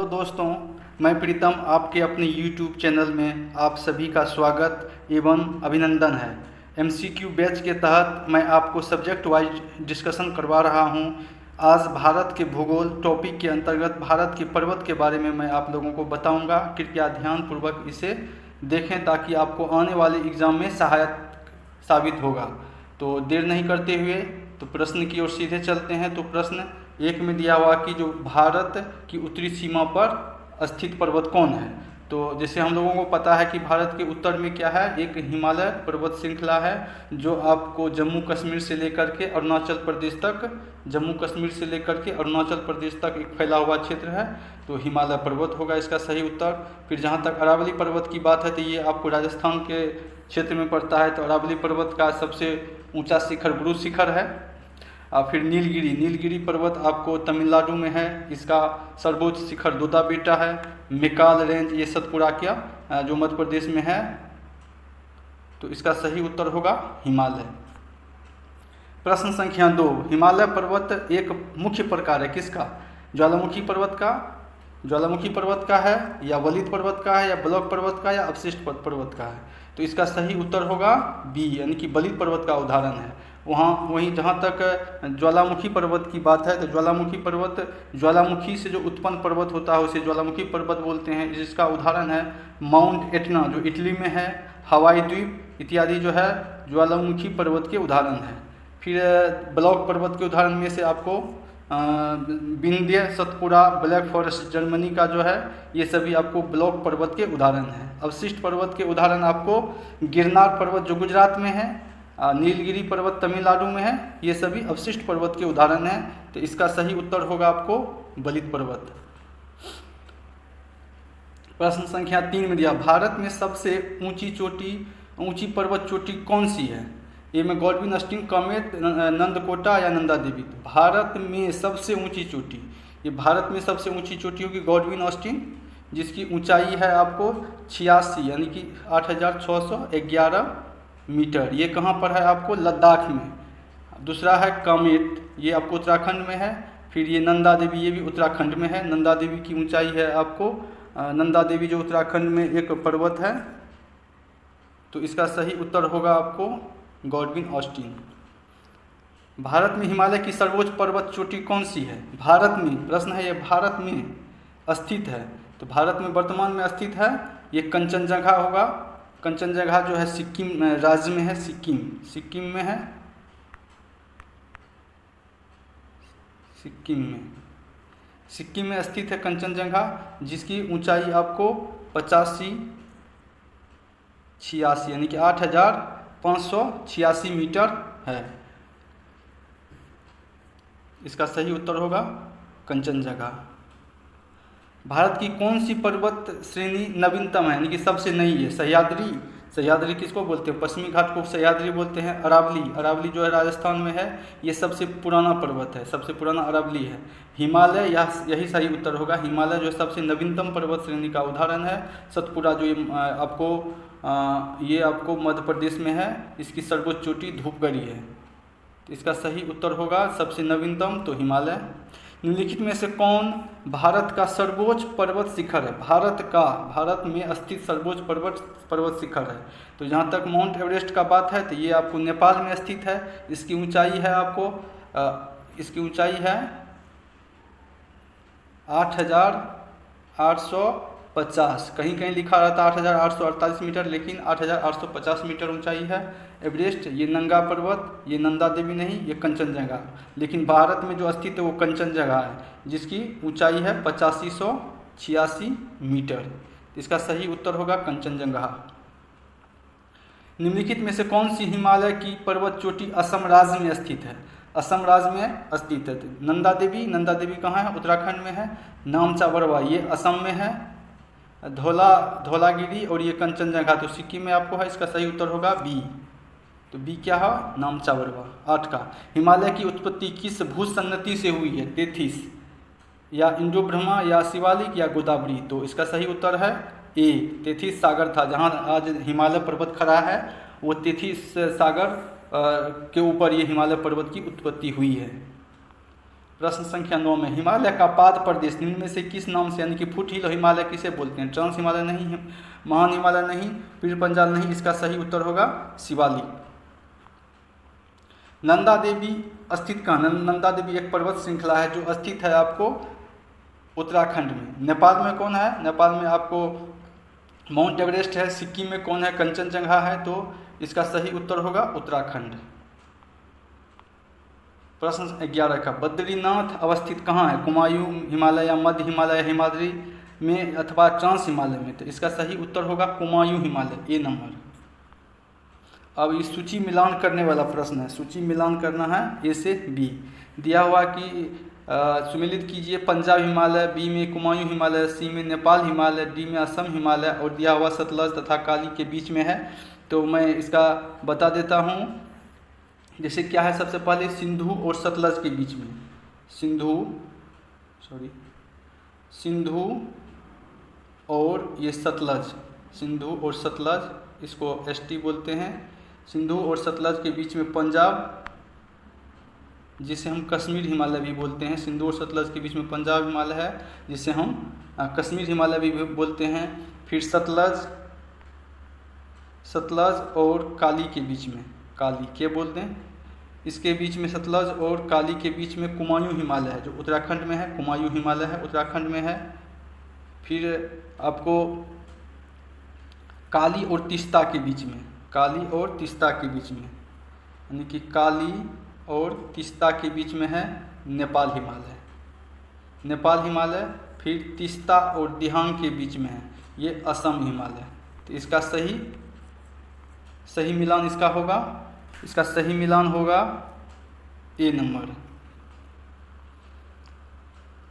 दोस्तों, मैं प्रीतम आपके अपने YouTube चैनल में आप सभी का स्वागत एवं अभिनंदन है। MCQ बैच के तहत मैं आपको सब्जेक्ट वाइज डिस्कशन करवा रहा हूं। आज भारत के भूगोल टॉपिक के अंतर्गत भारत के पर्वत के बारे में मैं आप लोगों को बताऊंगा। कृपया ध्यानपूर्वक इसे देखें ताकि आपको आने वाले एग्ज़ाम में सहायक साबित होगा। तो देर नहीं करते हुए तो प्रश्न की ओर सीधे चलते हैं। तो प्रश्न एक में दिया हुआ कि जो भारत की उत्तरी सीमा पर स्थित पर्वत कौन है। तो जैसे हम लोगों को पता है कि भारत के उत्तर में क्या है, एक हिमालय पर्वत श्रृंखला है जो आपको जम्मू कश्मीर से लेकर के अरुणाचल प्रदेश तक, जम्मू कश्मीर से लेकर के अरुणाचल प्रदेश तक एक फैला हुआ क्षेत्र है। तो हिमालय पर्वत होगा इसका सही उत्तर। फिर जहाँ तक अरावली पर्वत की बात है तो ये आपको राजस्थान के क्षेत्र में पड़ता है। तो अरावली पर्वत का सबसे ऊंचा शिखर गुरु शिखर है। फिर नीलगिरी पर्वत आपको तमिलनाडु में है, इसका सर्वोच्च शिखर दोदा बेटा है। मेकाल रेंज ये सतपुड़ा क्या जो मध्य प्रदेश में है। तो इसका सही उत्तर होगा हिमालय। प्रश्न संख्या 2, हिमालय पर्वत एक मुख्य प्रकार है किसका? ज्वालामुखी पर्वत का है या वलित पर्वत का है या ब्लॉक पर्वत का या अवशिष्ट पर्वत का है। तो इसका सही उत्तर होगा बी, यानी कि बलित पर्वत का उदाहरण है। वहीं जहाँ तक ज्वालामुखी पर्वत की बात है तो ज्वालामुखी पर्वत ज्वालामुखी से जो उत्पन्न पर्वत होता है उसे ज्वालामुखी पर्वत बोलते हैं। जिसका उदाहरण है माउंट एटना जो इटली में है, हवाई द्वीप इत्यादि जो है ज्वालामुखी पर्वत के उदाहरण है। फिर ब्लॉक पर्वत के उदाहरण में से आपको Vindhya, Satpura, black forest Germany का जो है ये सभी आपको ब्लॉक पर्वत के उदाहरण हैं। अवशिष्ट पर्वत के उदाहरण आपको गिरनार पर्वत जो गुजरात में है, नीलगिरी पर्वत तमिलनाडु में है, ये सभी अवशिष्ट पर्वत के उदाहरण हैं। तो इसका सही उत्तर होगा आपको बलित पर्वत। प्रश्न संख्या 3 में दिया भारत में सबसे ऊंची पर्वत चोटी कौन सी है? ए में गॉडविन ऑस्टिन, कमेट, नंदकोटा या नंदा देवी। भारत में सबसे ऊंची चोटी, ये भारत में सबसे ऊंची चोटी होगी गॉडविन ऑस्टिन, जिसकी ऊंचाई है आपको 86 यानी कि 8611 मीटर। ये कहाँ पर है? आपको लद्दाख में। दूसरा है कमेट, ये आपको उत्तराखंड में है। फिर ये नंदा देवी, ये भी उत्तराखंड में है। नंदा देवी की ऊंचाई है आपको, नंदा देवी जो उत्तराखंड में एक पर्वत है। तो इसका सही उत्तर होगा आपको गॉडविन ऑस्टिन। भारत में हिमालय की सर्वोच्च पर्वत चोटी कौन सी है? भारत में, प्रश्न है ये भारत में स्थित है। तो भारत में वर्तमान में स्थित है ये कंचनजंगा होगा। कंचनजंगा जो है सिक्किम राज्य में है, सिक्किम में है, सिक्किम में स्थित है कंचनजंगा, जिसकी ऊंचाई आपको 86 यानी कि 8586 मीटर है। इसका सही उत्तर होगा कंचनजंगा। भारत की कौन सी पर्वत श्रेणी नवीनतम है यानी कि सबसे नई है? सह्याद्री किसको बोलते हैं? पश्चिमी घाट को सह्याद्री बोलते हैं। अरावली जो है राजस्थान में है, ये सबसे पुराना पर्वत है, सबसे पुराना अरावली है। हिमालय यही सही उत्तर होगा। हिमालय जो सबसे नवीनतम पर्वत श्रेणी का उदाहरण है। सतपुड़ा जो ये आपको मध्य प्रदेश में है, इसकी सर्वोच्च चोटी धूपगढ़ी है। तो इसका सही उत्तर होगा सबसे नवीनतम तो हिमालय। निम्नलिखित में से कौन भारत का सर्वोच्च पर्वत शिखर है? भारत में स्थित सर्वोच्च पर्वत शिखर है। तो जहाँ तक माउंट एवरेस्ट का बात है तो ये आपको नेपाल में स्थित है। इसकी ऊंचाई है आपको 8850, कहीं लिखा रहता है 8848 मीटर, लेकिन 8850 मीटर ऊंचाई है एवरेस्ट। ये नंगा पर्वत, ये नंदा देवी नहीं, ये कंचनजंगा। लेकिन भारत में जो स्थित है वो कंचनजंगा है, जिसकी ऊंचाई है 8586 मीटर। इसका सही उत्तर होगा कंचनजंगा। निम्नलिखित में से कौन सी हिमालय की पर्वत चोटी असम राज्य में स्थित है? असम राज्य में स्थित है। नंदा देवी कहाँ है? उत्तराखंड में है। नामचा बरवा ये असम में है। धौलागिरी और ये कंचनजंगा तो सिक्किम में आपको है। इसका सही उत्तर होगा बी। तो बी क्या है? नामचा बरवा। 8 का हिमालय की उत्पत्ति किस भूसन्नति से हुई है? तेथिस या इंडो ब्रह्मा या शिवालिक या गोदावरी। तो इसका सही उत्तर है ए, तेथिस सागर था। जहाँ आज हिमालय पर्वत खड़ा है वो तेथिस सागर के ऊपर ये हिमालय पर्वत की उत्पत्ति हुई है। प्रश्न संख्या 9 में हिमालय का पाद प्रदेश निम्न में से किस नाम से यानी कि फुट हिल हिमालय किसे बोलते हैं? ट्रांस हिमालय नहीं, महान हिमालय नहीं, पीर पंजाल नहीं, इसका सही उत्तर होगा शिवालिक। नंदा देवी स्थित कहाँ? नंदा देवी एक पर्वत श्रृंखला है जो स्थित है आपको उत्तराखंड में। नेपाल में कौन है? नेपाल में आपको माउंट एवरेस्ट है। सिक्किम में कौन है? कंचनजंगा है। तो इसका सही उत्तर होगा उत्तराखंड। प्रश्न 11 का बद्रीनाथ अवस्थित कहाँ है? कुमायूं हिमालय या मध्य हिमालय, हिमाद्री में अथवा ट्रांस हिमालय में? तो इसका सही उत्तर होगा कुमायूं हिमालय, ए नंबर। अब ये सूची मिलान करने वाला प्रश्न है। सूची मिलान करना है ए से बी। दिया हुआ कि सुमेलित कीजिए पंजाब हिमालय, बी में कुमायूं हिमालय, सी में नेपाल हिमालय, डी में असम हिमालय और दिया हुआ सतलज तथा काली के बीच में है। तो मैं इसका बता देता हूँ। जैसे क्या है, सबसे पहले सिंधु और सतलज के बीच में, सिंधु और ये सतलज, सिंधु और सतलज, इसको एसटी बोलते हैं। सिंधु और सतलज के बीच में पंजाब, जिसे हम कश्मीर हिमालय भी बोलते हैं। सिंधु और सतलज के बीच में पंजाब हिमालय है, जिसे हम कश्मीर हिमालय भी बोलते हैं। फिर सतलज और काली के बीच में, काली क्या बोलते हैं, इसके बीच में सतलज और काली के बीच में कुमायूं हिमालय है जो उत्तराखंड में है। कुमायूं हिमालय है, उत्तराखंड में है। फिर आपको काली और तीस्ता के बीच में, काली और तीस्ता के बीच में, यानी कि काली और तीस्ता के बीच में है नेपाल हिमालय, नेपाल हिमालय। फिर तीस्ता और दिहांग के बीच में है ये असम हिमालय। तो इसका सही मिलान इसका होगा, इसका सही मिलान होगा ए नंबर।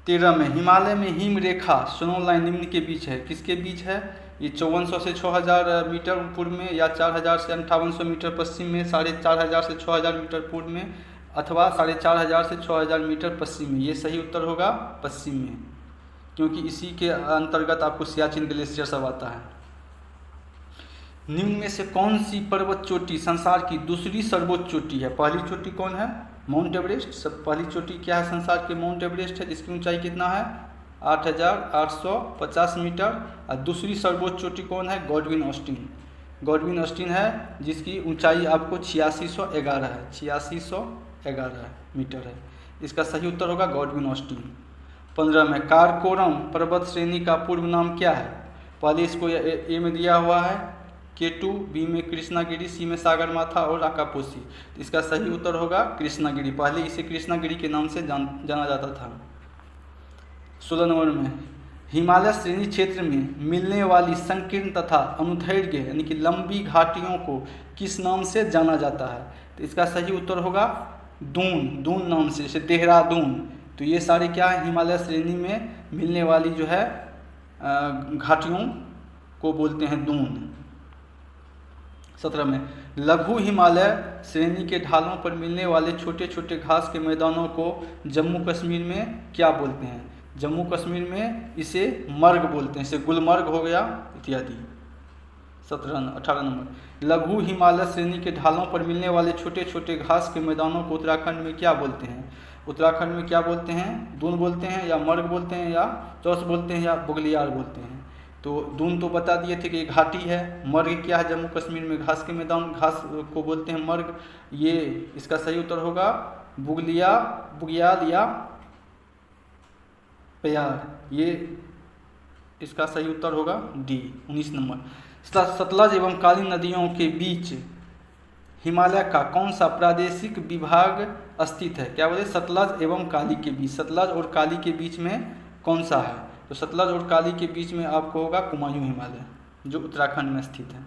13 में हिमालय में हिम रेखा स्नो लाइन निम्न के बीच है, किसके बीच है? ये 5400 से 6000 मीटर पूर्व में, या 4000 से 5800 मीटर पश्चिम में, 4500 से 6000 मीटर पूर्व में, अथवा 4500 से 6000 मीटर पश्चिम में। ये सही उत्तर होगा पश्चिम में, क्योंकि इसी के अंतर्गत आपको सियाचिन ग्लेशियर सब आता है। निम्न में से कौन सी पर्वत चोटी संसार की दूसरी सर्वोच्च चोटी है? पहली चोटी कौन है? Mount Everest. सब पहली चोटी क्या है संसार की? माउंट एवरेस्ट है, जिसकी ऊंचाई कितना है? 8850 मीटर। और दूसरी सर्वोच्च चोटी कौन है? Godwin Austen. गॉडविन ऑस्टिन है, जिसकी ऊंचाई आपको 8611 है, 8611 मीटर है। इसका सही उत्तर होगा गॉडविन ऑस्टिन। 15 में कारकोरम पर्वत श्रेणी का पूर्व नाम क्या है? पहले इसको ए में दिया हुआ है K2, बी में कृष्णागिरी, सी में सागरमाथा और आकापोसी। तो इसका सही उत्तर होगा कृष्णागिरी। पहले इसे कृष्णागिरी के नाम से जाना जाता था। 16 नंबर में हिमालय श्रेणी क्षेत्र में मिलने वाली संकीर्ण तथा अनुदैर्घ्य यानी कि लंबी घाटियों को किस नाम से जाना जाता है? तो इसका सही उत्तर होगा दून नाम से, जैसे देहरादून। तो ये सारे क्या है? हिमालय श्रेणी में मिलने वाली जो है घाटियों को बोलते हैं दून। 17 में लघु हिमालय श्रेणी के ढालों पर मिलने वाले छोटे छोटे घास के मैदानों को जम्मू कश्मीर में क्या बोलते हैं? जम्मू कश्मीर में इसे मर्ग बोलते हैं, जैसे गुलमर्ग हो गया इत्यादि। 18 नंबर लघु हिमालय श्रेणी के ढालों पर मिलने वाले छोटे छोटे घास के मैदानों को उत्तराखंड में क्या बोलते हैं? उत्तराखंड में क्या बोलते हैं? दून बोलते हैं, या मर्ग बोलते हैं, या चौस बोलते हैं, या बुगलियार बोलते हैं। तो दून तो बता दिए थे कि घाटी है। मर्ग क्या है? जम्मू कश्मीर में घास के मैदान, घास को बोलते हैं मर्ग। ये इसका सही उत्तर होगा बुग्याल या प्यार। ये इसका सही उत्तर होगा डी। 19 नंबर सतलज एवं काली नदियों के बीच हिमालय का कौन सा प्रादेशिक विभाग स्थित है? क्या बोले? सतलज एवं काली के बीच, सतलज और काली के बीच में कौन सा है? तो सतलज और काली के बीच में आपको होगा कुमायूं हिमालय, जो उत्तराखंड में स्थित है।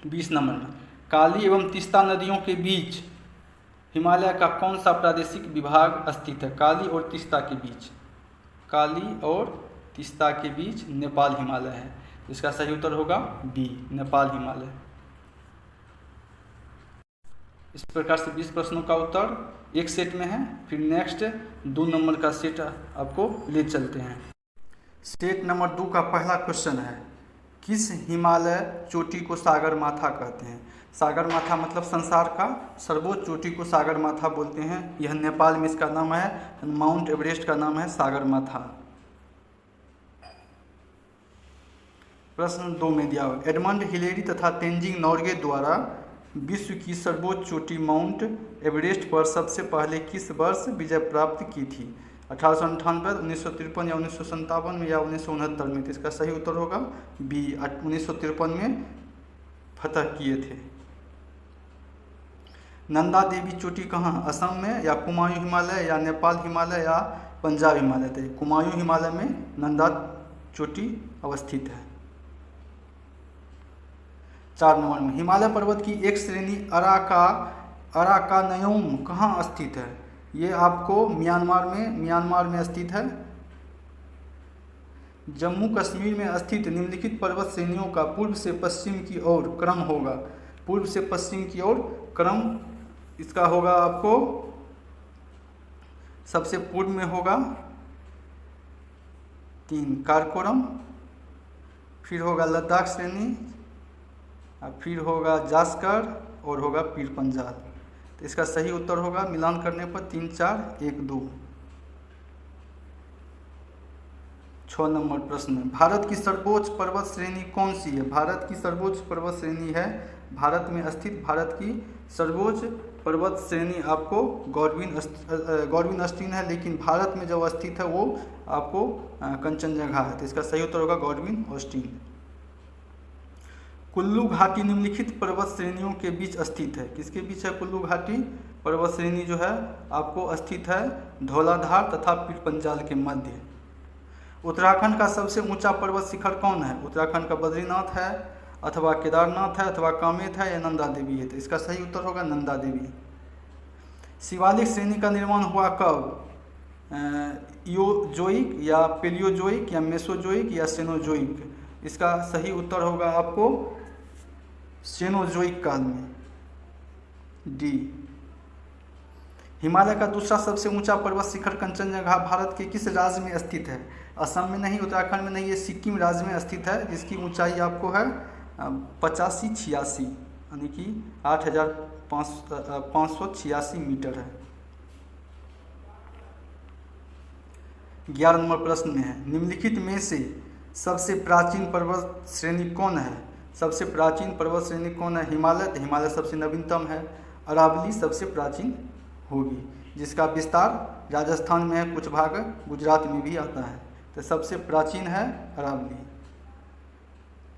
20 नंबर में काली एवं तीस्ता नदियों के बीच हिमालय का कौन सा प्रादेशिक विभाग स्थित है? काली और तीस्ता के बीच, काली और तीस्ता के बीच नेपाल हिमालय है। इसका सही उत्तर होगा बी, नेपाल हिमालय। इस प्रकार से 20 प्रश्नों का उत्तर एक सेट में है। फिर नेक्स्ट 2 नंबर का सेट आपको ले चलते हैं। सेट नंबर 2 का पहला क्वेश्चन है, किस हिमालय चोटी को सागर माथा कहते हैं? सागरमाथा मतलब संसार का सर्वोच्च चोटी को सागरमाथा बोलते हैं। यह नेपाल में इसका नाम है, माउंट एवरेस्ट का नाम है सागरमाथा। प्रश्न 2 में दिया हुआ, एडमंड हिलेरी तथा तेंजिंग नोर्गे द्वारा विश्व की सर्वोच्च चोटी माउंट एवरेस्ट पर सबसे पहले किस वर्ष विजय प्राप्त की थी? 1898, 1953 या 1957 में या 1969 में? तो इसका सही उत्तर होगा बी, 1953 में फतह किए थे। नंदा देवी चोटी कहाँ? असम में या कुमायूं हिमालय या नेपाल हिमालय या पंजाब हिमालय? थे कुमायूं हिमालय में नंदा चोटी अवस्थित है। 4 नंबर में, हिमालय पर्वत की एक श्रेणी अराकानयोम कहाँ स्थित है? ये आपको म्यांमार में स्थित है। जम्मू कश्मीर में स्थित निम्नलिखित पर्वत श्रेणियों का पूर्व से पश्चिम की ओर क्रम होगा। पूर्व से पश्चिम की ओर क्रम इसका होगा आपको, सबसे पूर्व में होगा 3 काराकोरम, फिर होगा लद्दाख श्रेणी, फिर होगा जास्कर और होगा पीर पंजाल। तो इसका सही उत्तर होगा मिलान करने पर 3, 4, 1, 2। 6 नंबर प्रश्न, भारत की सर्वोच्च पर्वत श्रेणी कौन सी है? भारत की सर्वोच्च पर्वत श्रेणी है, भारत में स्थित भारत की सर्वोच्च पर्वत श्रेणी आपको गॉडविन है, लेकिन भारत में जो स्थित है वो आपको कंचनजंगा है। तो इसका सही उत्तर होगा गॉडविन ऑस्टिन। कुल्लू घाटी निम्नलिखित पर्वत श्रेणियों के बीच स्थित है। किसके बीच है कुल्लू घाटी? पर्वत श्रेणी जो है आपको स्थित है धौलाधार तथा पीर पंजाल के मध्य। उत्तराखंड का सबसे ऊंचा पर्वत शिखर कौन है? उत्तराखंड का बद्रीनाथ है, अथवा केदारनाथ है, अथवा कामेत है, या नंदा देवी है? तो इसका सही उत्तर होगा नंदा देवी। शिवालिक श्रेणी का निर्माण हुआ कब? योजोइक या पेलियोजोइक या मेसोजोइक या सेनोजोइक? इसका सही उत्तर होगा आपको सेनोजोइक काल में, डी। हिमालय का दूसरा सबसे ऊंचा पर्वत शिखर कंचनजंगा भारत के किस राज्य में स्थित है? असम में नहीं, उत्तराखंड में नहीं, ये सिक्किम राज्य में स्थित है, जिसकी ऊंचाई आपको है 85-86 यानी कि 8586 मीटर है। 11 नंबर प्रश्न में है, निम्नलिखित में से सबसे प्राचीन पर्वत श्रेणी कौन है? सबसे प्राचीन पर्वत श्रेणी कौन है? हिमालय। हिमालय सबसे नवीनतम है। अरावली सबसे प्राचीन होगी, जिसका विस्तार राजस्थान में है, कुछ भाग गुजरात में भी आता है। तो सबसे प्राचीन है अरावली।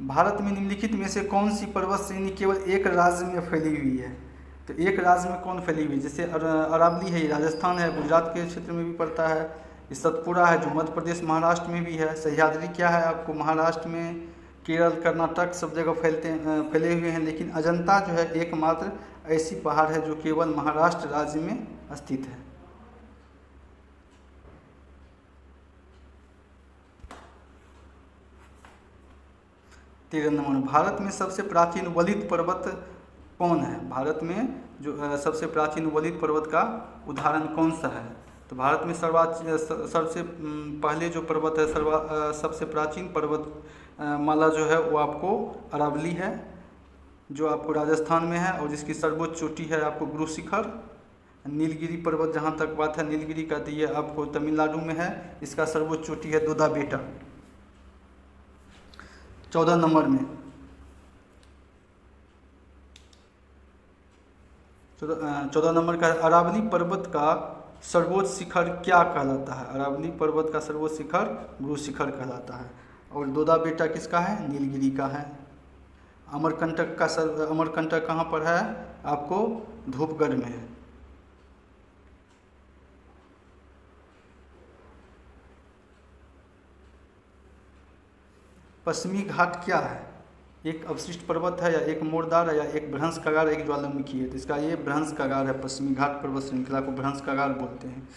भारत में निम्नलिखित में से कौन सी पर्वत श्रेणी केवल एक राज्य में फैली हुई है? तो एक राज्य में कौन फैली हुई? जैसे अरावली है, राजस्थान है, गुजरात के क्षेत्र में भी पड़ता है। सतपुड़ा है जो मध्य प्रदेश महाराष्ट्र में भी है। सह्याद्री क्या है आपको महाराष्ट्र में, केरल, कर्नाटक सब जगह फैले हुए हैं। लेकिन अजंता जो है एकमात्र ऐसी पहाड़ है जो केवल महाराष्ट्र राज्य में स्थित है। तेरह नंबर, भारत में सबसे प्राचीन वलित पर्वत कौन है? भारत में जो सबसे प्राचीन वलित पर्वत का उदाहरण कौन सा है? तो भारत में सबसे पहले जो पर्वत है, सबसे प्राचीन पर्वत माला जो है वो आपको अरावली है, जो आपको राजस्थान में है, और जिसकी सर्वोच्च चोटी है आपको गुरु शिखर। नीलगिरी पर्वत जहाँ तक बात है, नीलगिरी का तो ये आपको तमिलनाडु में है, इसका सर्वोच्च चोटी है दोदा बेटा। 14 नंबर में 14 नंबर का अरावली पर्वत का सर्वोच्च शिखर क्या कहलाता है? अरावली पर्वत का सर्वोच्च शिखर गुरु शिखर कहलाता है। और दोदा बेटा किसका है? नीलगिरी का है। अमरकंटक कहाँ पर है? आपको धूपगढ़ में है। पश्चिमी घाट क्या है? एक अवशिष्ट पर्वत है, या एक मोरदार है, या एक भ्रंश कगार, एक ज्वालामुखी है? तो इसका ये भ्रंश कगार है। पश्चिमी घाट पर्वत श्रृंखला को भ्रंश कगार बोलते हैं।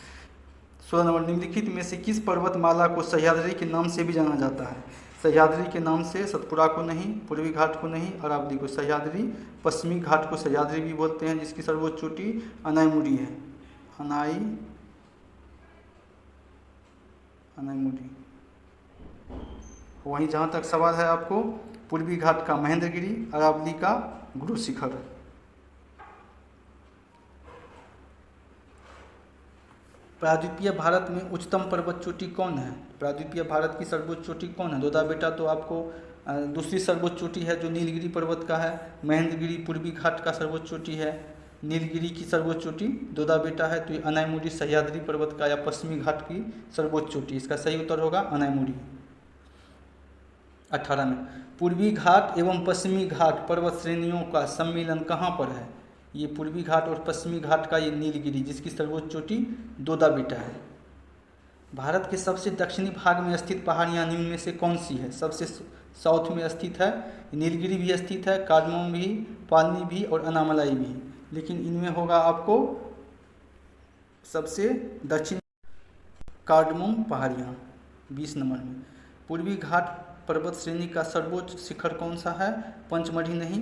16 नंबर, निम्नलिखित में से किस पर्वतमाला को सह्याद्री के नाम से भी जाना जाता है? सह्याद्री के नाम से सतपुड़ा को नहीं, पूर्वी घाट को नहीं, अरावली को सह्याद्री। पश्चिमी घाट को सह्याद्री भी बोलते हैं, जिसकी सर्वोच्च चोटी अनाईमुड़ी है। अनाईमुड़ी। वहीं जहाँ तक सवाल है आपको पूर्वी घाट का महेंद्रगिरी, अरावली का गुरु शिखर। प्रायद्वीपीय भारत में उच्चतम पर्वत चोटी कौन है? प्रायद्वीपीय भारत की सर्वोच्च चोटी कौन है? दोदा बेटा तो आपको दूसरी सर्वोच्च चोटी है जो नीलगिरी पर्वत का है। महेंद्रगिरी पूर्वी घाट का सर्वोच्च चोटी है। नीलगिरी की सर्वोच्च चोटी दोदा बेटा है। तो ये अनायमुड़ी सह्याद्री पर्वत का या पश्चिमी घाट की सर्वोच्च चोटी, इसका सही उत्तर होगा अनायमुड़ी। 18 में पूर्वी घाट एवं पश्चिमी घाट पर्वत श्रेणियों का सम्मिलन कहाँ पर है? ये पूर्वी घाट और पश्चिमी घाट का ये नीलगिरी, जिसकी सर्वोच्च चोटी दोदा बेटा है। भारत के सबसे दक्षिणी भाग में स्थित पहाड़ियाँ निम्न में से कौन सी है? सबसे साउथ में स्थित है, नीलगिरी भी स्थित है, कार्डमम भी, पालनी भी और अनामलाई भी, लेकिन इनमें होगा आपको सबसे दक्षिण कार्डमम पहाड़ियाँ 20 नंबर में। पूर्वी घाट पर्वत श्रेणी का सर्वोच्च शिखर कौन सा है? पंचमढ़ी नहीं,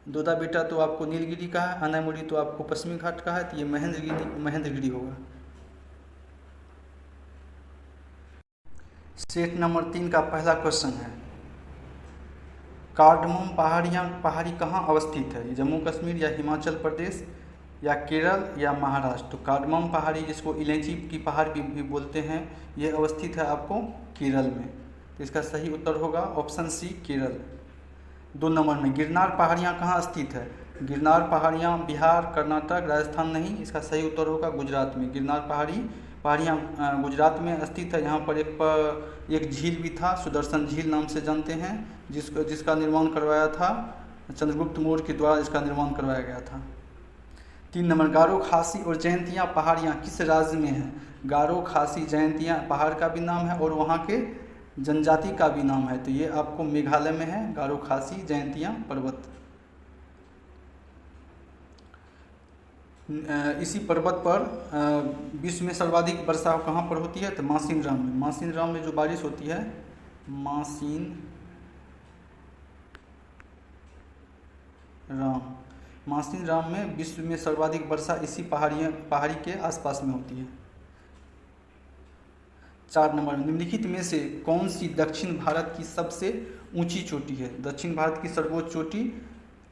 दोदा बेटा तो आपको नीलगिरी का है, अनायमुड़ी तो आपको पश्चिमी घाट का है, तो ये महेंद्रगिरी होगा। सेट नंबर 3 का पहला क्वेश्चन है, कार्डमम पहाड़ी कहाँ अवस्थित है? जम्मू कश्मीर या हिमाचल प्रदेश या केरल या महाराष्ट्र? तो कार्डमम पहाड़ी, जिसको इलायची की पहाड़ भी बोलते हैं, ये अवस्थित है आपको केरल में। तो इसका सही उत्तर होगा ऑप्शन सी केरल। 2 नंबर में गिरनार पहाड़ियाँ कहाँ स्थित है? गिरनार पहाड़ियाँ बिहार, कर्नाटक, राजस्थान नहीं, इसका सही उत्तर होगा गुजरात में। गिरनार पहाड़ियाँ गुजरात में स्थित है। यहाँ पर एक झील भी था, सुदर्शन झील नाम से जानते हैं, जिसका निर्माण करवाया था चंद्रगुप्त मौर्य के द्वारा, इसका निर्माण करवाया गया था। 3 नंबर गारो खासी और जयंतिया पहाड़ियाँ किस राज्य में है? गारो खासी जयंतिया पहाड़ का भी नाम है और वहाँ के जनजाति का भी नाम है, तो ये आपको मेघालय में है, गारो खासी जयंतिया पर्वत। इसी पर्वत पर विश्व में सर्वाधिक वर्षा कहाँ पर होती है? तो मासिनराम में। मासिनराम में जो बारिश होती है, मासिनराम में विश्व में सर्वाधिक वर्षा इसी पहाड़ी के आसपास में होती है। 4 नंबर में निम्नलिखित में से कौन सी दक्षिण भारत की सबसे ऊंची चोटी है? दक्षिण भारत की सर्वोच्च चोटी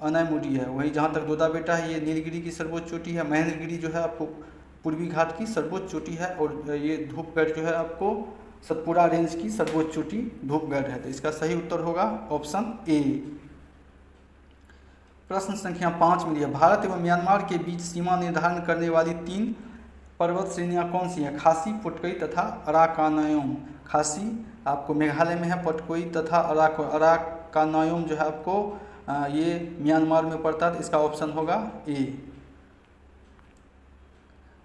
अनायमुड़ी है। वही जहाँ तक दोदा बेटा है, ये नीलगिरी की सर्वोच्च चोटी है। महेंद्रगिरी जो है आपको पूर्वी घाट की सर्वोच्च चोटी है, और ये धूपगढ़ जो है आपको सतपुड़ा रेंज की सर्वोच्च चोटी धूपगढ़ है। तो इसका सही उत्तर होगा ऑप्शन ए। प्रश्न संख्या 5 में दिया, भारत एवं म्यांमार के बीच सीमा निर्धारण करने वाली 3 पर्वत श्रेणियाँ कौन सी हैं? खासी, पुटकोई तथा अराकानयोम। खासी आपको मेघालय में है, पुटकोई तथा अराकानयोम जो है आपको ये म्यांमार में पड़ता है, तो इसका ऑप्शन होगा ए।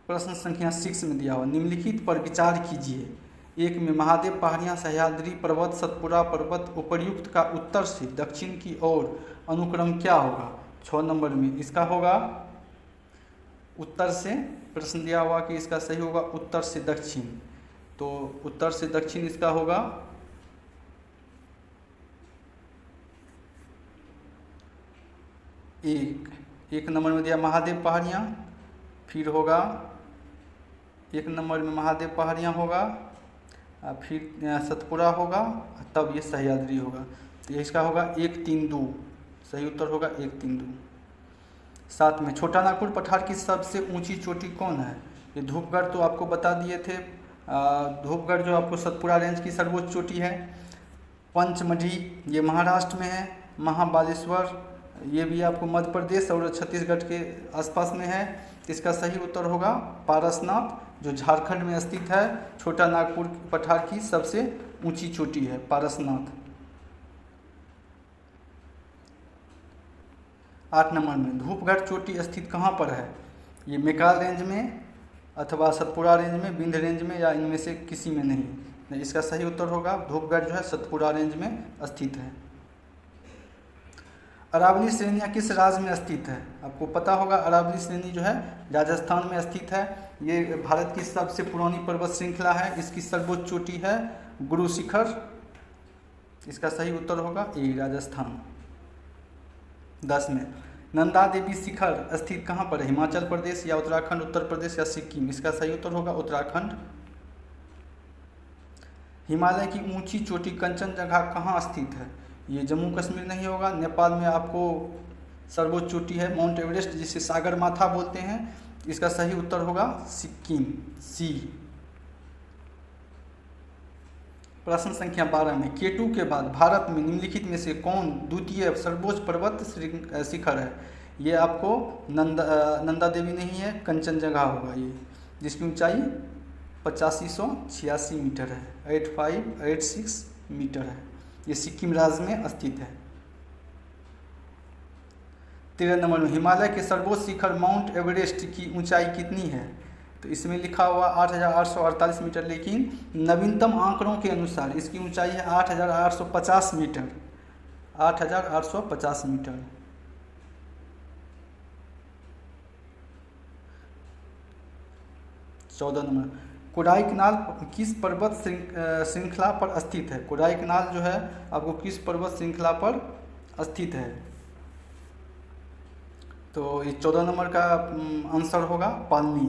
प्रश्न संख्या 6 में दिया हुआ, निम्नलिखित पर विचार कीजिए। 1 में महादेव पहाड़ियाँ, सह्याद्री पर्वत, सतपुड़ा पर्वत उपर्युक्त का उत्तर से दक्षिण की ओर अनुक्रम क्या होगा? 6 नंबर में इसका होगा उत्तर से, प्रश्न दिया हुआ कि इसका सही होगा उत्तर से दक्षिण, तो उत्तर से दक्षिण इसका होगा 1 नंबर में दिया महादेव पहाड़ियाँ, फिर होगा 1 नंबर में महादेव पहाड़ियाँ होगा, फिर सतपुड़ा होगा, तब ये सह्याद्री होगा। तो ये इसका होगा 1, 3, 2, सही उत्तर होगा 1, 3, 2। 7 में छोटा नागपुर पठार की सबसे ऊंची चोटी कौन है? ये धूपगढ़ तो आपको बता दिए थे, धूपगढ़ जो आपको सतपुड़ा रेंज की सर्वोच्च चोटी है। पंचमढ़ी ये महाराष्ट्र में है। महाबालेश्वर ये भी आपको मध्य प्रदेश और छत्तीसगढ़ के आसपास में है। इसका सही उत्तर होगा पारसनाथ, जो झारखंड में स्थित है। छोटा नागपुर पठार की सबसे ऊंची चोटी है पारसनाथ। 8 नंबर में धूपगढ़ चोटी स्थित कहाँ पर है? ये मेकाल रेंज में अथवा सतपुड़ा रेंज में, विंध्य रेंज में, या इनमें से किसी में नहीं। इसका सही उत्तर होगा धूपगढ़ जो है सतपुड़ा रेंज में स्थित है। अरावली श्रेणियाँ किस राज्य में स्थित है? आपको पता होगा अरावली श्रेणी जो है राजस्थान में स्थित है। ये भारत की सबसे पुरानी पर्वत श्रृंखला है। इसकी सर्वोच्च चोटी है गुरु शिखर। इसका सही उत्तर होगा ए, राजस्थान। 10 में नंदा देवी शिखर स्थित कहाँ पर है? हिमाचल प्रदेश या उत्तराखंड, उत्तर प्रदेश या सिक्किम? इसका सही उत्तर होगा उत्तराखंड। हिमालय की ऊंची चोटी कंचनजंगा कहाँ स्थित है? ये जम्मू कश्मीर नहीं होगा। नेपाल में आपको सर्वोच्च चोटी है माउंट एवरेस्ट, जिसे सागर माथा बोलते हैं। इसका सही उत्तर होगा सिक्किम, सी। प्रश्न संख्या 12 में केटू के बाद भारत में निम्नलिखित में से कौन द्वितीय सर्वोच्च पर्वत शिखर है? ये आपको नंदा देवी नहीं है, कंचनजंगा होगा ये, जिसकी ऊंचाई 8586 मीटर है, 8586 मीटर है। ये सिक्किम राज्य में स्थित है। 13 नंबर में हिमालय के सर्वोच्च शिखर माउंट एवरेस्ट की ऊंचाई कितनी है? तो इसमें लिखा हुआ 8848 मीटर, लेकिन नवीनतम आंकड़ों के अनुसार इसकी ऊंचाई है 8850 मीटर, 8850 मीटर। 14 नंबर कोडाईकनाल किस पर्वत श्रृंखला पर स्थित है? कोडाईकनाल जो है आपको किस पर्वत श्रृंखला पर स्थित है? तो ये 14 नंबर का आंसर होगा पालनी।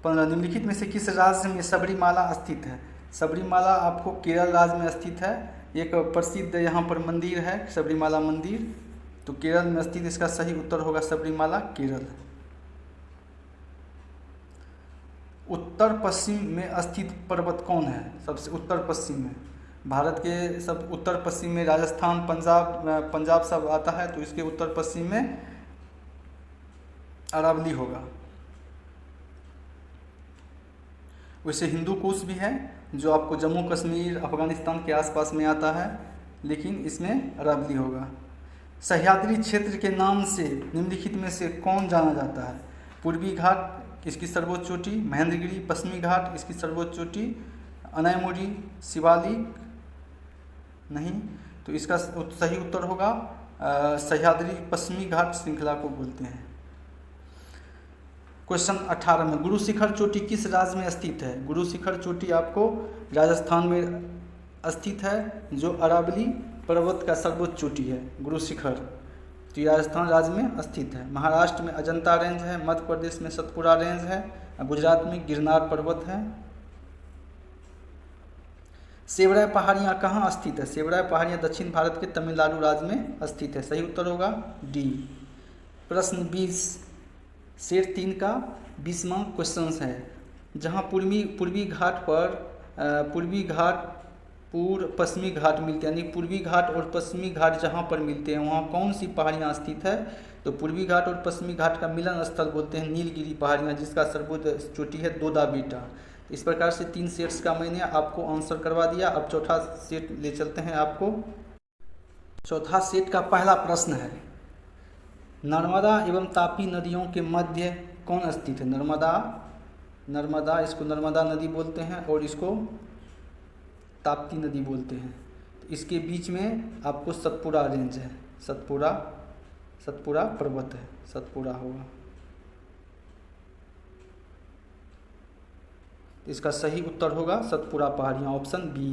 15 निम्नलिखित में से किस राज्य में सबरीमाला स्थित है? सबरीमाला आपको केरल राज्य में स्थित है। एक प्रसिद्ध यहाँ पर मंदिर है सबरीमाला मंदिर, तो केरल में स्थित। इसका सही उत्तर होगा सबरीमाला, केरल। उत्तर पश्चिम में स्थित पर्वत कौन है? सबसे उत्तर पश्चिम में भारत के सब उत्तर पश्चिम में राजस्थान, पंजाब सब आता है, तो इसके उत्तर पश्चिम में अरावली होगा। वैसे हिंदू कुश भी है जो आपको जम्मू कश्मीर अफगानिस्तान के आसपास में आता है, लेकिन इसमें अरावली होगा। सह्याद्री क्षेत्र के नाम से निम्नलिखित में से कौन जाना जाता है? पूर्वी घाट इसकी सर्वोच्च चोटी, महेंद्रगिरी पश्चिमी घाट इसकी सर्वोच्च चोटी, अनैमुरी, शिवालिक नहीं, तो इसका सही उत्तर होगा सह्याद्री पश्चिमी घाट श्रृंखला को बोलते हैं। क्वेश्चन 18 में गुरु शिखर चोटी किस राज्य में स्थित है? गुरु शिखर चोटी आपको राजस्थान में स्थित है, जो अरावली पर्वत का सर्वोच्च चोटी है गुरु शिखर, तो ये राजस्थान राज्य में स्थित है। महाराष्ट्र में अजंता रेंज है, मध्य प्रदेश में सतपुरा रेंज है, गुजरात में गिरनार पर्वत है। सेवराय पहाड़ियाँ कहाँ स्थित है? सेवराय पहाड़ियाँ दक्षिण भारत के तमिलनाडु राज्य में स्थित है। सही उत्तर होगा डी। प्रश्न 20 सेट 3 का 20वां क्वेश्चन है। जहाँ पूर्वी घाट पूर्व पश्चिमी घाट मिलते हैं, यानी पूर्वी घाट और पश्चिमी घाट जहाँ पर मिलते हैं वहाँ कौन सी पहाड़ियाँ स्थित है? तो पूर्वी घाट और पश्चिमी घाट का मिलन स्थल बोलते हैं नीलगिरी पहाड़ियाँ, जिसका सर्वोच्च चोटी है दोदा बेटा। इस प्रकार से 3 सेट्स का मैंने आपको आंसर करवा दिया। अब चौथा सेट ले चलते हैं आपको। चौथा सेट का पहला प्रश्न है, नर्मदा एवं तापी नदियों के मध्य कौन स्थित है? नर्मदा इसको नर्मदा नदी बोलते हैं और इसको ताप्ती नदी बोलते हैं। तो इसके बीच में आपको सतपुरा रेंज है, सतपुरा पर्वत है, सतपुरा होगा। इसका सही उत्तर होगा सतपुरा पहाड़ियाँ, ऑप्शन बी।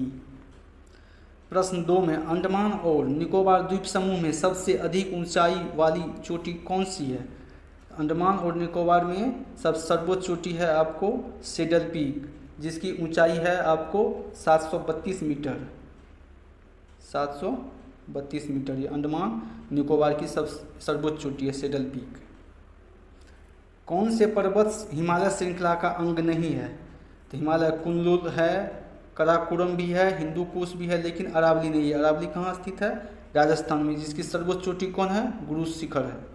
प्रश्न 2 में अंडमान और निकोबार द्वीप समूह में सबसे अधिक ऊंचाई वाली चोटी कौन सी है? अंडमान और निकोबार में सर्वोच्च चोटी है आपको सेडल पीक, जिसकी ऊंचाई है आपको 732 मीटर, 732 मीटर। ये अंडमान निकोबार की सर्वोच्च चोटी है सेडल पीक। कौन से पर्वत हिमालय श्रृंखला का अंग नहीं है? तो हिमालय कुनलुन है, कराकोरम भी है, हिंदू कुश भी है, लेकिन अरावली नहीं है। अरावली कहाँ स्थित है? राजस्थान में, जिसकी सर्वोच्च चोटी कौन है? गुरु शिखर है।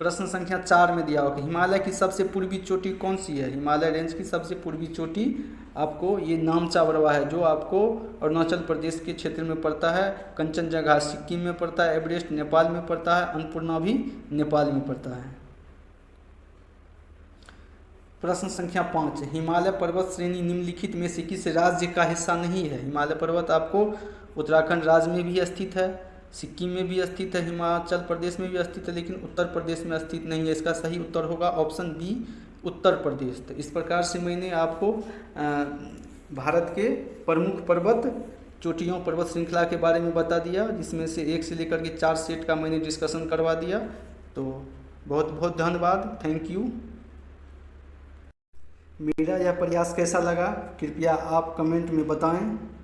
प्रश्न संख्या 4 में दिया होगा हिमालय की सबसे पूर्वी चोटी कौन सी है? हिमालय रेंज की सबसे पूर्वी चोटी आपको ये नामचा बरवा है, जो आपको अरुणाचल प्रदेश के क्षेत्र में पड़ता है। कंचनजंगा सिक्किम में पड़ता है, एवरेस्ट नेपाल में पड़ता है, अन्नपूर्णा भी नेपाल में पड़ता है। प्रश्न संख्या 5 हिमालय पर्वत श्रेणी निम्नलिखित में से किस राज्य का हिस्सा नहीं है? हिमालय पर्वत आपको उत्तराखंड राज्य में भी स्थित है, सिक्किम में भी स्थित है, हिमाचल प्रदेश में भी स्थित है, लेकिन उत्तर प्रदेश में स्थित नहीं है। इसका सही उत्तर होगा ऑप्शन बी, उत्तर प्रदेश। तो इस प्रकार से मैंने आपको भारत के प्रमुख पर्वत चोटियों पर्वत श्रृंखला के बारे में बता दिया, जिसमें से 1 से लेकर के 4 सेट का मैंने डिस्कशन करवा दिया। तो बहुत बहुत धन्यवाद, थैंक यू। मेरा यह प्रयास कैसा लगा कृपया आप कमेंट में बताएं।